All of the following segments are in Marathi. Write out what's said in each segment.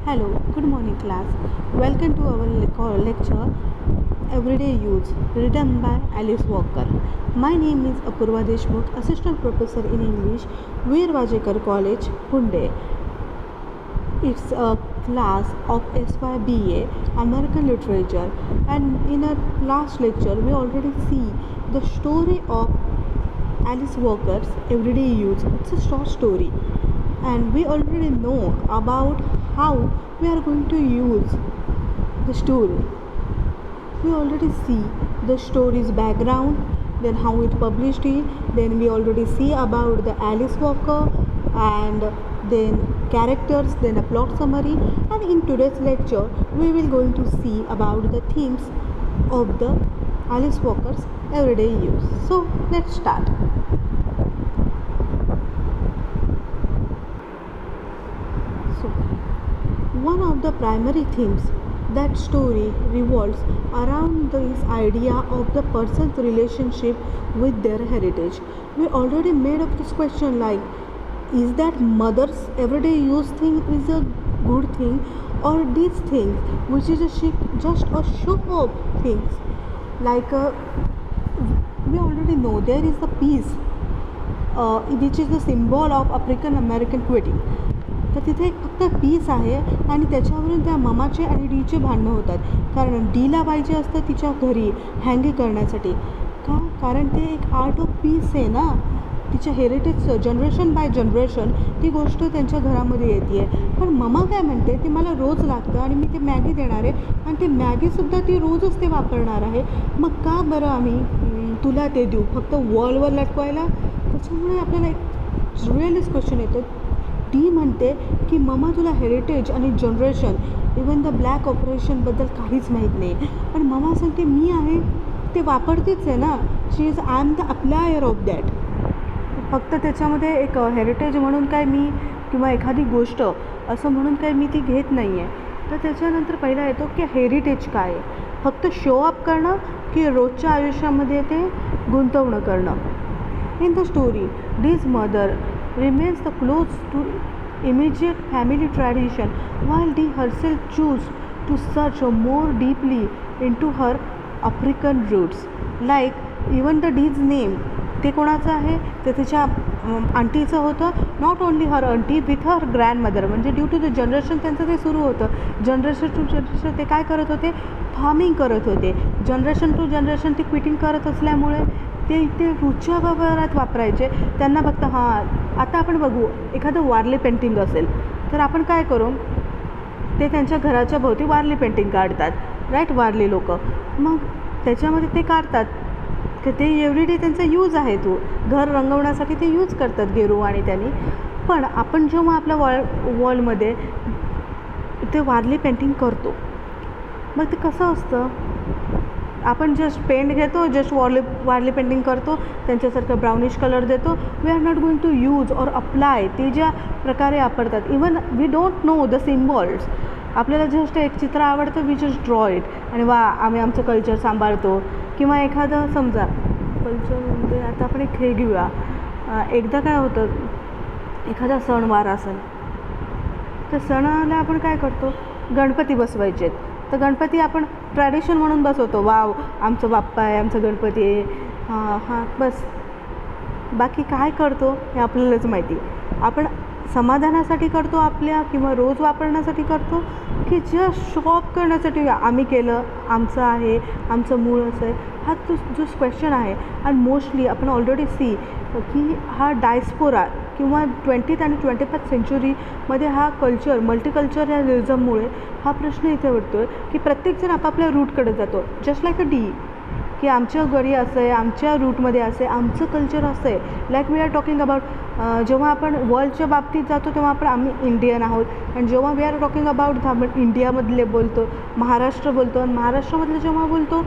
Hello, good morning class. Welcome to our lecture Everyday Use written by Alice Walker. My name is Apurva Deshmukh, Assistant Professor in English, Veer Vajekar College, Punde. It's a class of SYBA American Literature, and in our last lecture we already see the story of Alice Walker's Everyday Use. It's a short story, and we already know about how we are going to use the story. We already see the story's background, then how it published it, then we already see about the Alice Walker, and then characters, then a plot summary, and in today's lecture we will going to see about the themes of the Alice Walker's Everyday Use. So let's start. One of the primary themes that story revolves around this idea of the person's relationship with their heritage. We already made up this question like, is that mother's everyday use thing is a good thing, or these things which is just a show of things like we already know there is a piece which is the symbol of African American quitting. तर तिथे एक फक्त पीस आहे आणि त्याच्यावरून त्या ममाचे आणि डीचे भांडणं होतात, कारण डीला पाहिजे असतं तिच्या घरी हँगी करण्यासाठी. का? कारण ते एक आर्ट ऑफ पीस आहे ना, तिच्या हेरिटेजचं जनरेशन बाय जनरेशन ती गोष्ट त्यांच्या घरामध्ये येते आहे. पण ममा काय म्हणते, ते मला रोज लागतं आणि मी ते मॅगी देणार आहे, आणि ते मॅगीसुद्धा ती रोजच ते वापरणार आहे. मग का बरं आम्ही तुला ते देऊ फक्त वॉलवर लटकवायला? त्याच्यामुळे आपल्याला एक रिअलिस्ट क्वेश्चन येतो. डी म्हणते की ममा तुला हेरिटेज आणि जनरेशन इवन द ब्लॅक ऑपरेशनबद्दल काहीच माहीत नाही, पण ममा सांगते मी आहे ते वापरतेच आहे ना. She is I am the applier of that. फक्त त्याच्यामध्ये एक हेरिटेज म्हणून काय मी किंवा एखादी गोष्ट असं म्हणून काय मी ती घेत नाही आहे. तर त्याच्यानंतर पहिला येतो की हेरिटेज काय आहे, फक्त शो अप करणं की रोजच्या आयुष्यामध्ये ते गुंतवणं करणं. In the story Dee's mother remains the close to immediate family tradition, while Dee herself choose to search more deeply into her African roots. Like even the Dee's name ते कोणाचं आहे, ते तिच्या आंटीचं होतं. Not only her aunty with her grandmother, म्हणजे ड्यू टू द जनरेशन त्यांचं ते सुरू होतं. जनरेशन टू जनरेशन ते काय करत होते, फार्मिंग करत होते. जनरेशन टू जनरेशन ती क्विटिंग करत असल्यामुळे ते रोजच्या व्यवहारात वापरायचे. त्यांना फक्त आता आपण बघू एखादं वारली पेंटिंग असेल तर आपण काय करू, ते त्यांच्या घराच्या भोवती वारली पेंटिंग काढतात, राईट, वारली लोक. मग त्याच्यामध्ये ते काढतात की ते एव्हरीडे त्यांचा यूज आहे, तो घर रंगवण्यासाठी ते यूज करतात गेरू आणि त्यांनी. पण आपण जेव्हा आपल्या वॉलमध्ये ते वारली पेंटिंग करतो, मग ते कसं असतं, आपण जस्ट पेंट घेतो, जस्ट वारली पेंटिंग करतो, त्यांच्यासारखं ब्राउनिश कलर देतो. We are not going to use or apply ते ज्या प्रकारे वापरतात. Even we don't know the symbols. आपल्याला जस्ट एक चित्र आवडतं, वी जस्ट ड्रॉ इट आणि वा आम्ही आमचं कल्चर सांभाळतो. किंवा एखादं समजा कल्चरमध्ये आता आपण एक हे घेऊया, एकदा काय होतं, एखादा सणवार असेल तर सणाला आपण काय करतो, गणपती बसवायचे आहेत, तर गणपती आपण ट्रॅडिशन म्हणून बसवतो, वाव आमचं बाप्पा आहे, आमचं गणपती आहे, हां बस. बाकी काय करतो हे आपल्यालाच माहिती. आपण समाधानासाठी करतो आपल्या, किंवा रोज वापरण्यासाठी करतो, की जस्ट शॉप करण्यासाठी आम्ही केलं, आमचं आहे, आमचं मूळ असं आहे. हा जो क्वेश्चन आहे. आणि मोस्टली आपण ऑलरेडी सी की हा डायस्पोरा किंवा 20th आणि 21st सेंचुरीमध्ये हा कल्चर मल्टीकल्चरलिझममुळे हा प्रश्न इथे उठतो की प्रत्येकजण आपापल्या रूटकडे जातो. जस्ट लाईक अ डी, की आमच्या घरी असं आहे, आमच्या रूटमध्ये असं आहे, आमचं कल्चर असं आहे. Like we are talking about, जेव्हा आपण वर्ल्डच्या बाबतीत जातो तेव्हा आम्ही इंडियन आहोत, आणि जेव्हा वी आर टॉकिंग अबाउट आपण इंडियामधले बोलतो, महाराष्ट्र बोलतो, आणि महाराष्ट्रामधले जेव्हा बोलतो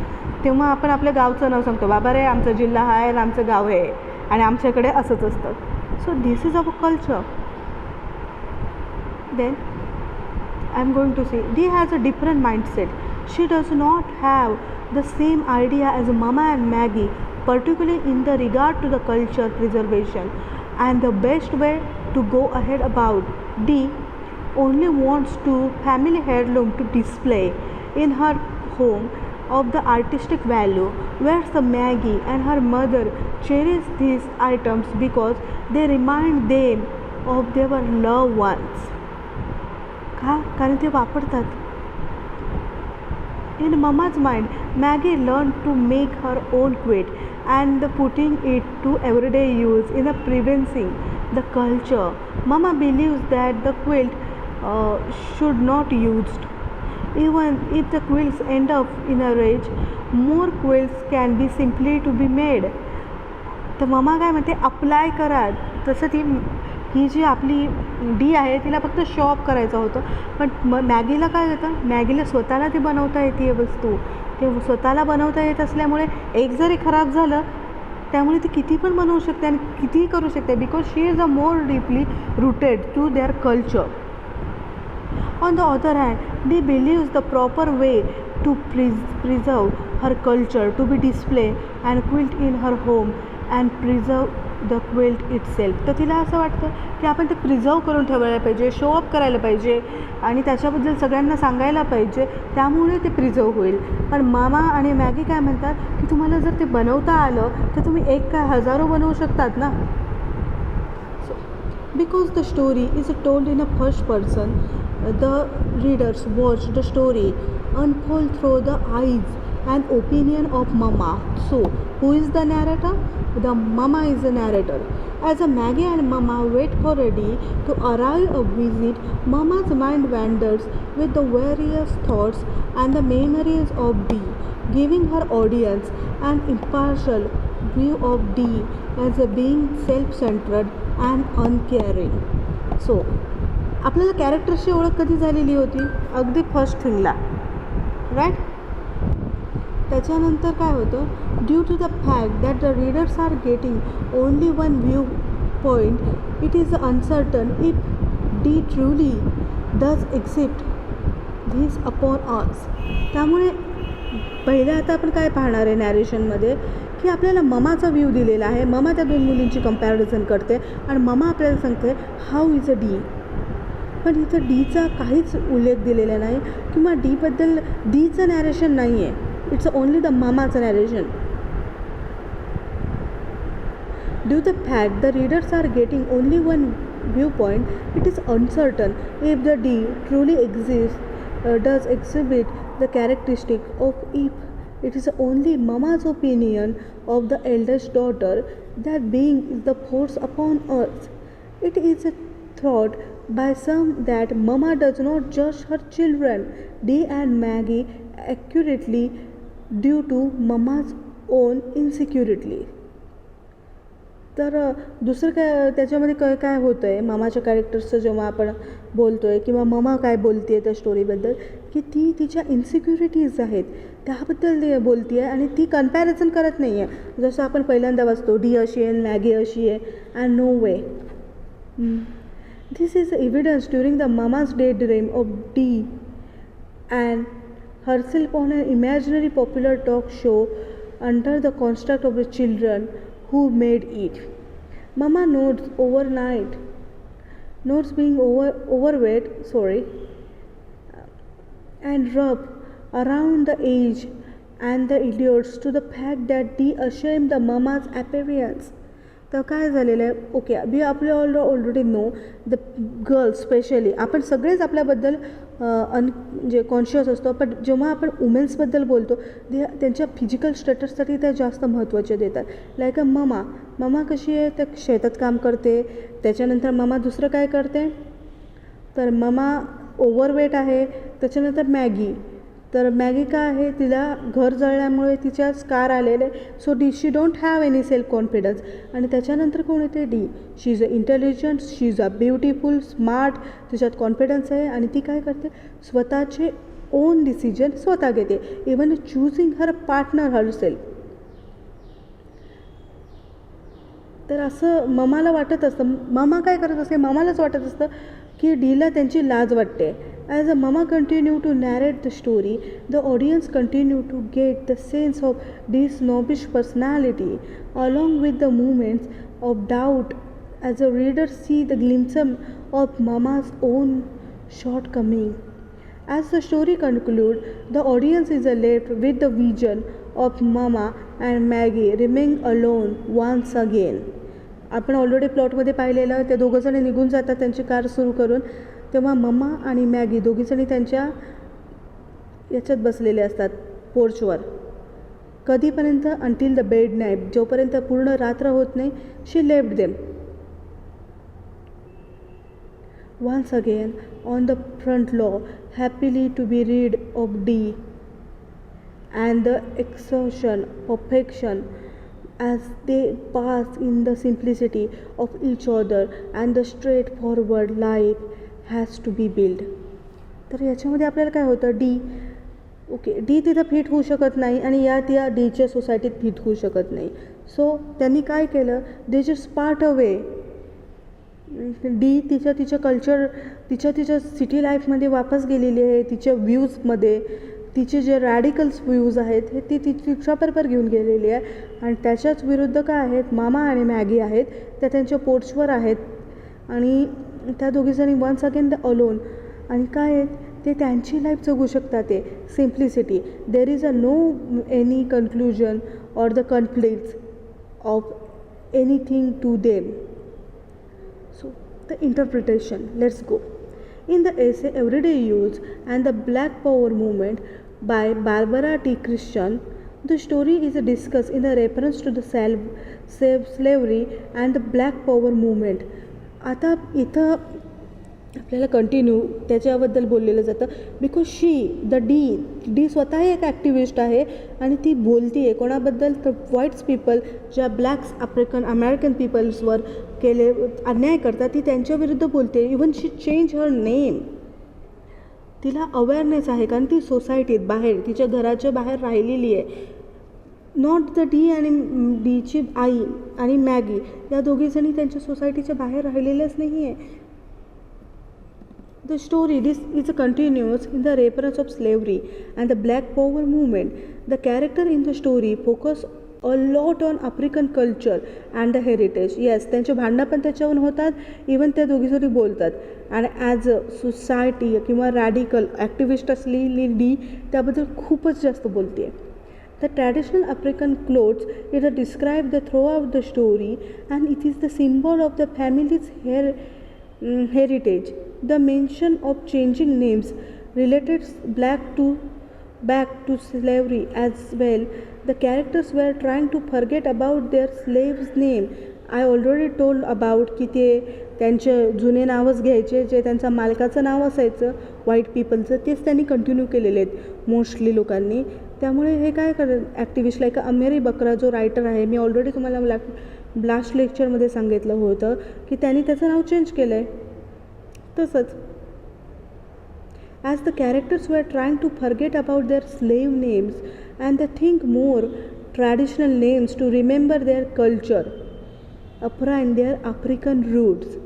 तेव्हा आपण आपल्या गावचं नाव सांगतो, बाबा रे आमचा जिल्हा हा आहे आणि आमचं गाव आहे आणि आमच्याकडे असंच असतं. So this is our culture. Then I am going to say Dee has a different mindset. She does not have the same idea as Mama and Maggie, particularly in the regard to the culture preservation. And the best way to go ahead about Dee only wants to family heirloom to display in her home of the artistic value, whereas the Maggie and her mother cherish these items because they remind them of their loved ones. का? कारण ते वापरतात. In Mama's mind, Maggie learned to make her own quilt and putting it to everyday use in preserving the culture. Mama believes that the quilt should not used. Even if the quilts end up in a rage, more quilts can be simply to be made. तर ममा काय म्हणते, अप्लाय करा. तसं ती ही जी आपली डी आहे तिला फक्त शो ऑफ करायचं होतं, पण मॅगीला काय होतं, मॅगीला स्वतःला ती बनवता येते वस्तू. ते स्वतःला बनवता येत असल्यामुळे एक जरी खराब झालं त्यामुळे ती किती पण बनवू शकते आणि कितीही करू शकते, because she is a more deeply rooted to their culture. On the other hand, Dee believes the proper way to preserve her culture to be displayed and quilt in her home and preserve the quilt itself. तर तिला असं वाटतं की आपण ते प्रिझर्व करून ठेवायला पाहिजे, शो ऑफ करायला पाहिजे आणि त्याच्याबद्दल सगळ्यांना सांगायला पाहिजे, त्यामुळे ते प्रिझर्व होईल. पण मामा आणि मॅगी काय म्हणतात की तुम्हाला जर ते बनवता आलं तर तुम्ही एक काय हजारो बनवू शकतात ना. Because the story is told in a first person, the readers watch the story unfold through the eyes and opinion of Mama. So, who is the narrator? The Mama is the narrator. As Maggie and Mama wait for Dee to arrive a visit, Mama's mind wanders with the various thoughts and the memories of Dee, giving her audience an impartial view of Dee as a being self-centered and uncaring. So, आपल्याला कॅरेक्टरची ओळख कधी झालेली होती? अगदी फर्स्ट थिंगला, राईट. त्याच्यानंतर काय होतं, due to the fact that the readers are getting only one view point, it is uncertain if Dee truly does accept this upon us. त्यामुळे पहिल्या आता आपण काय पाहणार आहे नॅरेशनमध्ये की आपल्याला ममाचा व्ह्यू दिलेला आहे. ममा त्या दोन मुलींची कंपॅरिझन करते आणि ममा आपल्याला सांगते हाऊ इज अ डी. पण इथं डीचा काहीच उल्लेख दिलेला नाही किंवा डीबद्दल डीचं नॅरेशन नाही आहे. इट्स ओनली द ममाचं narration. Due the fact the readers are getting only one viewpoint, it is uncertain if the D truly exist does exhibit the characteristic of if it is only Mama's opinion of the eldest daughter that being is the force upon earth. It is thought by some that Mama does not judge her children, Dee and Maggie, accurately due to Mama's own insecurity. तर दुसरं काय त्याच्यामध्ये काय काय होतं आहे मामाच्या कॅरेक्टर्सचं जेव्हा आपण बोलतो आहे किंवा ममा काय बोलते आहे त्या स्टोरीबद्दल, की ती तिच्या इन्सिक्युरिटीज आहेत त्याबद्दल बोलते आहे आणि ती कम्पॅरिझन करत नाही आहे. जसं आपण पहिल्यांदा वाचतो डी अशी आहे मॅगी अशी आहे and no way. This is evidence during the Mama's day dream of Dee and herself on an imaginary popular talk show under the construct of the children who made it. Mama notes being overweight, and rub around the age and the idiots to the fact that they ashamed the mama's appearance. तर काय झालेलं आहे, ओके वी आपले already know the girls specially आपण सगळेच आपल्याबद्दल म्हणजे कॉन्शियस असतो, पण जेव्हा आपण वुमेन्सबद्दल बोलतो त्यांच्या फिजिकल स्टेटससाठी त्या जास्त महत्त्वाचे देतात. लाईक ममा कशी आहे तर शेतात काम करते. त्याच्यानंतर ममा दुसरं काय करते तर ममा ओव्हरवेट आहे. त्याच्यानंतर तर मॅगी काय आहे तिला घर जळल्यामुळे तिच्या स्कार आलेले, so she don't have any self confidence. आणि त्याच्यानंतर कोण येते D, she is a intelligent, she is a beautiful, smart, तिच्यात कॉन्फिडन्स आहे आणि ती काय करते स्वतःचे ओन डिसिजन स्वतः घेते, इवन चूजिंग हर पार्टनर हर सेल्फ. तर असं ममाला वाटत असतं, ममा काय करत असते ममालाच वाटत असतं की डीला त्यांची लाज वाटते. As the mama continued to narrate the story, the audience continued to get the sense of this snobbish personality, along with the moments of doubt as the reader see the glimpse of Mama's own shortcoming. As the story concludes, the audience is left with the vision of Mama and Maggie remaining alone once again. आपण ऑलरेडी प्लॉटमध्ये पाहिलेलं, ते दोघंजणी निघून जातात त्यांची कार सुरू करून, तेव्हा मम्मा आणि मॅगी दोघीजणी त्यांच्या याच्यात बसलेले असतात पोर्चवर. कधीपर्यंत? अंटिल द बेड नाईट, जोपर्यंत पूर्ण रात्र होत नाही. She left them. Once again, on the front lawn, happily to be rid of Dee and the exhaustion, perfection, as they pass in the simplicity of each other and the straightforward life has to be built. तर याच्यामध्ये आपल्याला काय होतं, डी तिथं फिट होऊ शकत नाही आणि या डीच्या सोसायटीत फिट होऊ शकत नाही. सो त्यांनी काय केलं, they just part away. D तिच्या कल्चर, तिच्या सिटी लाईफमध्ये वापस गेलेली आहे. तिच्या व्ह्यूजमध्ये तिचे जे रॅडिकल्स व्ह्यूज आहेत हे ती तिच्याबरोबर घेऊन गेलेली आहे. आणि त्याच्याच विरुद्ध काय आहेत, मामा आणि मॅगी आहेत, त्या त्यांच्या पोर्चवर आहेत आणि त्या दोघीजणी वन्स अगेन द अलोन. आणि काय आहेत, ते त्यांची लाईफ जगू शकतात. ते simplicity. There is no any conclusion or the conflicts of anything to them. So, the interpretation, let's go. In the essay Everyday Use and the Black Power Movement by Barbara T. Christian, the story is discussed in the reference to the slavery and the Black Power Movement. आता इथं आपल्याला कंटिन्यू त्याच्याबद्दल बोललेलं जातं, बिकॉज डी स्वतः एक ॲक्टिविस्ट आहे आणि ती बोलती आहे कोणाबद्दल, तर व्हाईट्स पीपल ज्या ब्लॅक्स अमेरिकन पीपल्सवर केले अन्याय करतात ती त्यांच्याविरुद्ध बोलते. इवन शी चेंज हर नेम. तिला अवेअरनेस आहे कारण ती सोसायटीत बाहेर, तिच्या घराच्या बाहेर राहिलेली आहे. नॉट द डी आणि डीची आई आणि मॅगी या दोघीजणी त्यांच्या सोसायटीच्या बाहेर राहिलेल्याच नाही आहे. The story this is continuous in the reference of slavery and the Black Power movement. The character in the story focus a lot on African culture and the heritage. Yes, त्यांचे भांडणं पण त्याच्यावर होतात. इवन त्या दोघीजणी बोलतात. आणि ॲज अ सोसायटी किंवा रॅडिकल ॲक्टिविस्ट असलेली डी त्याबद्दल खूपच जास्त बोलते. The traditional African clothes it is described the throughout the story and it is the symbol of the family's heritage. The mention of changing names related back to slavery as well. The characters were trying to forget about their slaves' name. I already told about की ते त्यांचे जुने नावच घ्यायचे, जे त्यांचा मालकाचं नाव असायचं व्हाईट पीपलचं, तेच त्यांनी कंटिन्यू केलेले आहेत मोस्टली लोकांनी. त्यामुळे हे काय ॲक्टिविस्ट लाईक अमेरी बकरा जो रायटर आहे, मी ऑलरेडी तुम्हाला लास्ट लेक्चरमध्ये सांगितलं होतं की त्यांनी त्याचं नाव चेंज केलं आहे. तसंच as the characters were trying to forget about their slave names and they think more traditional names to remember their culture, and their African roots.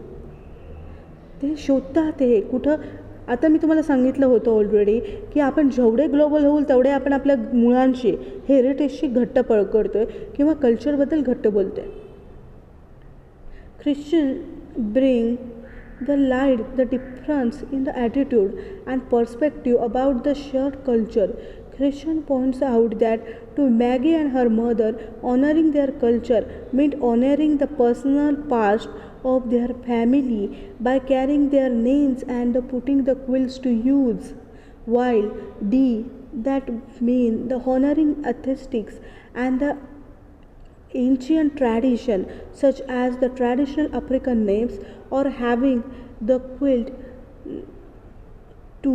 ते शोधतात हे कुठं. आता मी तुम्हाला सांगितलं होतं ऑलरेडी की आपण जेवढे ग्लोबल होईल तेवढे आपण आपल्या मुळांशी, हेरिटेजशी घट्ट पकडतोय किंवा कल्चरबद्दल घट्ट बोलतोय. Christian bring the light the difference in the attitude and perspective about the shared culture. Christian points out that to Maggie and her mother, honoring their culture meant honoring the personal past of their family by carrying their names and putting the quills to use, while that mean the honoring aesthetics and the ancient tradition such as the traditional African names or having the quilt to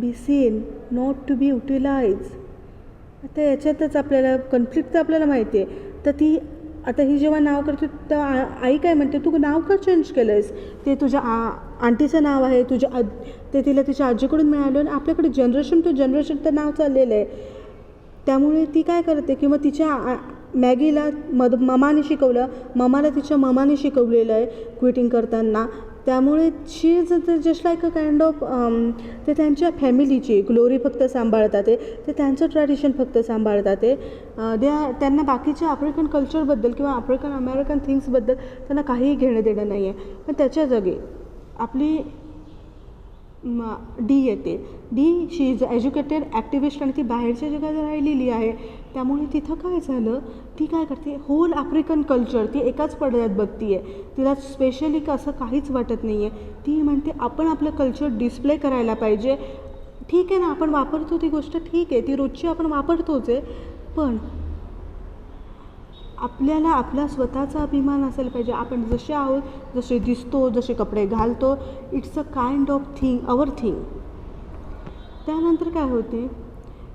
be seen not to be utilized. आता याच्यातच आपल्याला कन्फ्लिक्ट तर आपल्याला माहिती आहे. तर ती आता ही जेव्हा नाव करते तेव्हा आई काय म्हणते, तू नाव का चेंज केलं आहेस, ते तुझ्या आंटीचं नाव आहे, ते तिला तिच्या आजीकडून मिळालं आणि आपल्याकडे जनरेशन टू जनरेशन तर नाव चाललेलं आहे. त्यामुळे ती काय करते किंवा तिच्या मॅगीला ममाने शिकवलं, ममाला तिच्या ममाने शिकवलेलं आहे क्विटिंग करताना. त्यामुळे she is just like a kind of ते त्यांच्या फॅमिलीची ग्लोरी फक्त सांभाळतात, ते त्यांचं ट्रॅडिशन फक्त सांभाळतात. त्यांना बाकीच्या आफ्रिकन कल्चरबद्दल किंवा आफ्रिकन अमेरिकन थिंग्सबद्दल त्यांना काहीही घेणं देणं नाही आहे. पण त्याच्या जागी आपली डी येते. डी शी इज एज्युकेटेड ॲक्टिविस्ट आणि ती बाहेरच्या जगात राहिलेली आहे. त्यामुळे तिथं काय झालं, ती काय करते, होल आफ्रिकन कल्चर ती एकाच पडद्यात बघती आहे. तिला स्पेशली असं काहीच वाटत नाही आहे. ती म्हणते आपण आपलं कल्चर डिस्प्ले करायला पाहिजे. ठीक आहे ना, आपण वापरतो ती गोष्ट, ठीक आहे, ती रोजची आपण वापरतोच आहे, पण आपल्याला आपला स्वतःचा अभिमान असायला पाहिजे. आपण जसे आहोत, जसे दिसतो, जसे कपडे घालतो, it's a kind of thing, our thing. त्यानंतर काय होते,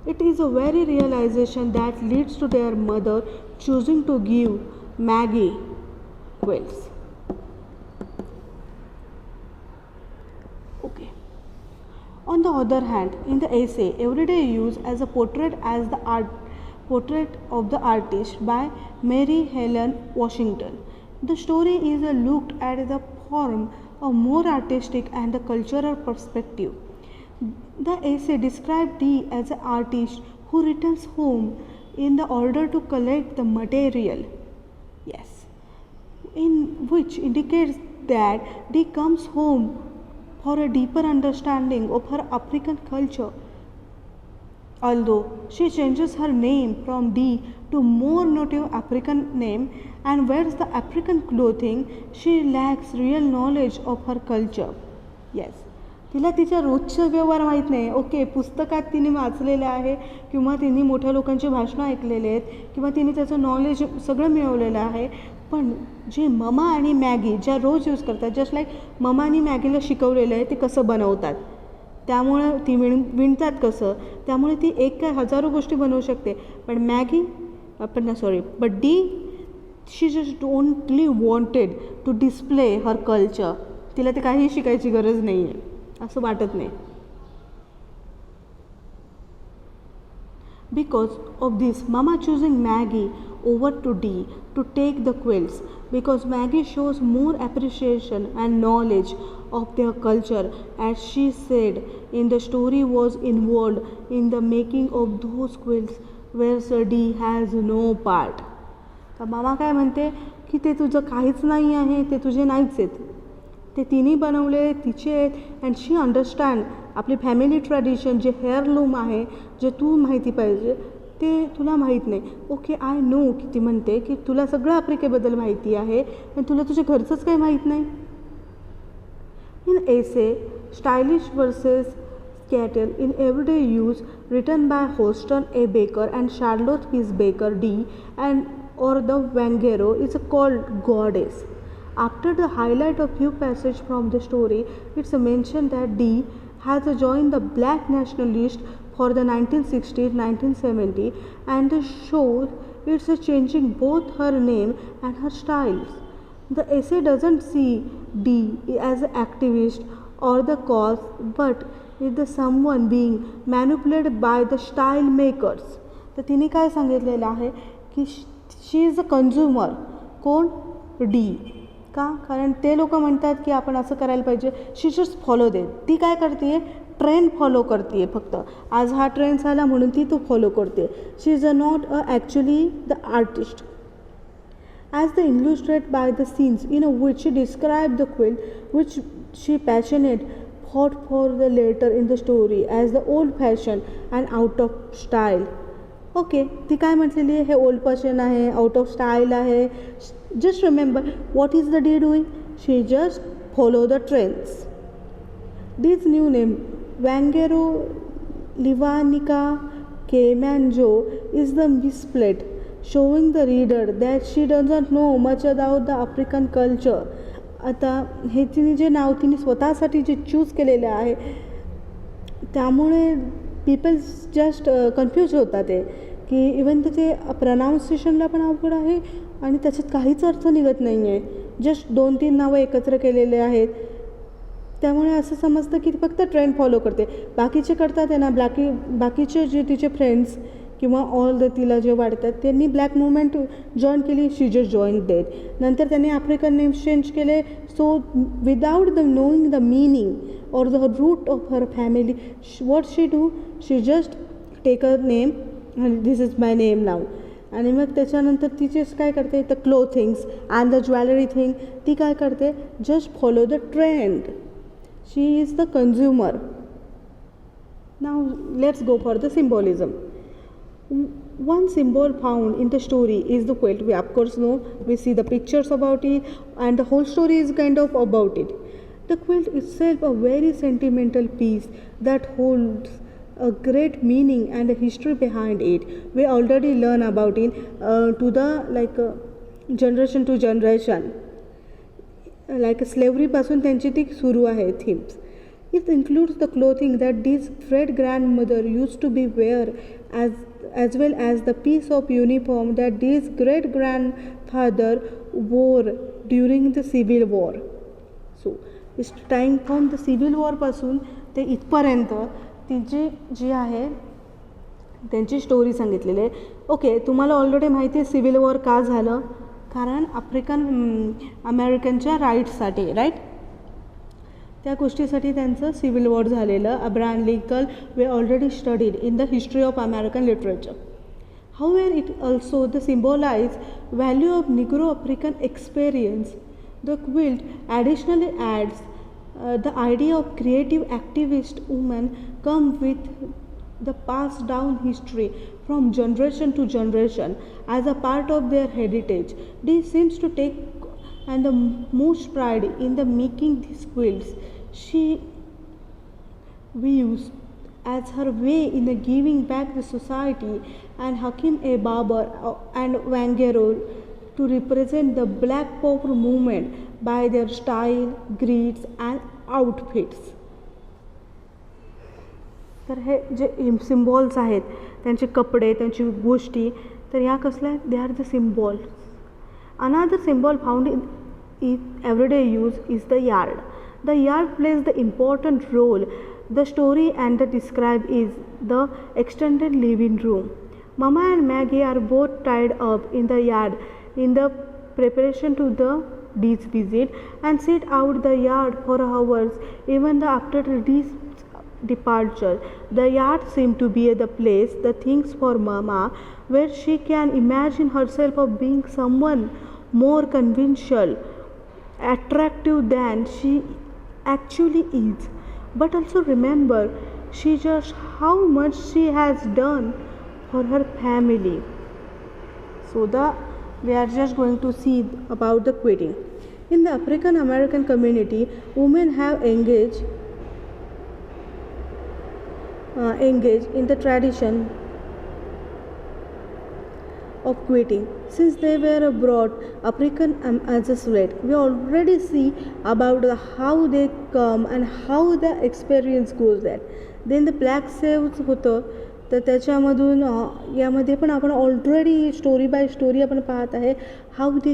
it is a very realization that leads to their mother choosing to give Maggie quilts. Okay. On the other hand, in the essay, everyday use as a portrait of the artist by Mary Helen Washington. The story is looked at the form a more artistic and a cultural perspective. The essay described Dee as an artist who returns home in the order to collect the material. Yes, in which indicates that Dee comes home for a deeper understanding of her African culture. Although she changes her name from Dee to more native African name and wears the African clothing, she lacks real knowledge of her culture. Yes, तिला तिच्या रोजचा व्यवहार माहीत नाही. ओके, पुस्तकात तिने वाचलेलं आहे किंवा तिने मोठ्या लोकांची भाषणं ऐकलेले आहेत किंवा तिने त्याचं नॉलेज सगळं मिळवलेलं आहे, पण जे ममा आणि मॅगी ज्या रोज यूज करतात, जस्ट लाईक ममा आणि मॅगीला शिकवलेलं आहे ते कसं बनवतात, त्यामुळे ती विणतात कसं, त्यामुळे ती एक काय हजारो गोष्टी बनवू शकते. पण Maggie but Dee she just only wanted to display her culture. तिला ते काहीही शिकायची गरज नाही आहे असं वाटत नाही. Because of this, Mama choosing Maggie over to Dee to take the quilts, because Maggie shows more appreciation and knowledge of their culture, as she said in the story was involved in the making of those quilts where Dee has no part. तर मामा काय म्हणते की ते तुझं काहीच नाही आहे, ते तुझे नाहीच आहेत, ते तिने बनवले तिचे आहेत. अँड शी अंडरस्टँड आपली फॅमिली ट्रॅडिशन जे हेअरलूम आहे, जे तू माहिती पाहिजे ते तुला माहीत नाही. ओके, आय नो की ती म्हणते की तुला सगळं आफ्रिकेबद्दल माहिती आहे पण तुला तुझ्या घरचंच काही माहीत नाही. In essay stylish versus sacred in everyday use written by Houston A Baker and Charlotte Pierce Baker D and or the Wangero is called goddess. After the highlight of few passages from the story, it's mentioned that Dee has joined the black nationalist for the 1960s-1970 and the show it's changing both her name and her styles. The essay doesn't see Dee as an activist or the cause, but is the someone being manipulated by the style makers. तर तिने काय सांगितलेलं आहे की शी इज अ कन्झ्युमर. कोण? डी. का? कारण ते लोक म्हणतात की आपण असं करायला पाहिजे. शी जस्ट फॉलो दे. ती काय करते आहे? ट्रेंड फॉलो करते आहे फक्त. आज हा ट्रेंड झाला म्हणून ती तो फॉलो करते. She is a not a actually the artist. As the illustrate by the scenes in a which she describe the quilt which she passionate fought for the later in the story as the old fashioned and out of style. Okay, ती काय म्हटलेली आहे? हे ओल्ड फॅशन आहे, आउट ऑफ स्टाईल आहे. Just remember what is the D doing? She just follow the trends. Dee's new name वँगेरो Leewanika Kemanjo is the misplaced, showing the reader that she doesn't know much about the African culture. आता हे तिने जे नाव तिने स्वतःसाठी जे चूज केलेले आहे त्यामुळे पीपल्स जस्ट कन्फ्यूज होतात आहे की इवन त्याचे प्रनाऊन्सिएशनला पण अवघड आहे आणि त्याच्यात काहीच अर्थ निघत नाही आहे. जस्ट 2-3 नावं एकत्र केलेले आहेत त्यामुळे असं समजतं की फक्त ट्रेंड फॉलो करते. बाकीचे करतात आहे ना, बाकीचे जे तिचे फ्रेंड्स किंवा ऑल द तिला जे वाटतात त्यांनी ब्लॅक मुवमेंट जॉईन केली. शी जस्ट जॉईन डेट. नंतर त्यांनी आफ्रिकन नेम्स चेंज केले. So without the knowing the meaning or the root of her family, what she do? She just take a name and this is my name now. आणि मग त्याच्यानंतर तिचेच काय करते? The clothings and the jewellery thing ती काय करते? Just follow the trend. She is the consumer. Now let's go for the symbolism. One symbol found in the story is the quilt. We of course know, we see the pictures about it, and the whole story is kind of about it. The quilt itself a very sentimental piece that holds a great meaning and a history behind it. We already learn about it to the generation to generation. Like slavery पासून त्यांची ती सुरू आहे themes. It includes the clothing that this great grandmother used to be wear, as well as the piece of uniform that this great grandfather wore during the Civil War. So it's time from the Civil War पासून ते इथपर्यंत तिची जी आहे त्यांची स्टोरी सांगितलेली आहे. ओके, तुम्हाला ऑलरेडी माहिती आहे सिव्हिल वॉर का झालं? कारण आफ्रिकन अमेरिकनच्या राईट्ससाठी, राईट? त्या गोष्टीसाठी त्यांचं सिव्हिल वॉर झालेलं. Abraham Lincoln way already studied in the history of American literature. However, it also the symbolize value of Negro African experience. The quilt additionally adds the idea of creative activist women come with the passed down history from generation to generation as a part of their heritage. This seems to take and the most pride in the making these quilts. She views as her way in the giving back the society, and Hakim A. Barber and Wangero to represent the Black Power movement by their style, grids and outfits. तर हे जे सिम्बॉल्स आहेत, त्यांचे कपडे, त्यांची गोष्टी, तर ह्या कसल्या आहेत? They are the symbols. Another symbol found in everyday use is the yard. The yard plays the important role. The story and the describe is the extended living room. Mama and Maggie are both tied up in the yard in the preparation to the Dee's visit and sit out the yard for hours even after Dee's departure. The yard seemed to be the place, the things for Mama, where she can imagine herself of being someone more conventional, attractive than she actually is, but also remember she just how much she has done for her family. So we are just going to see about the quitting. In the African American community, women have engaged in the tradition of quitting since they were brought African as a slave. We already see about how they come and how the experience goes there. Then the black slaves होतं, तर त्याच्यामधून यामध्ये पण आपण ऑलरेडी स्टोरी बाय स्टोरी आपण पाहत आहे how they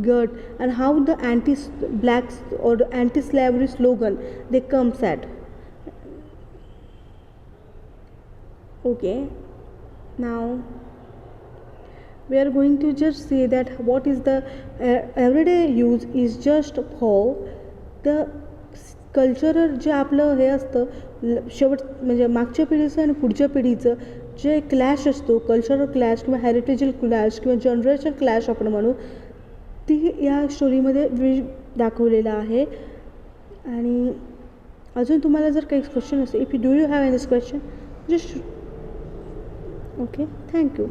got and how the anti blacks or anti slavery slogan they comes at. Okay, now we are going to just say that what is the everyday use is just for the cultural जे आपलं हे असतं शेवट म्हणजे मागच्या पिढीचं आणि पुढच्या पिढीचं जे क्लॅश असतो, कल्चरल क्लॅश किंवा हेरिटेजल क्लॅश किंवा जनरेशन क्लॅश आपण म्हणू, ती या स्टोरीमध्ये दाखवलेलं आहे. आणि अजून तुम्हाला जर काही क्वेश्चन असते, if you do you have any question just okay, thank you.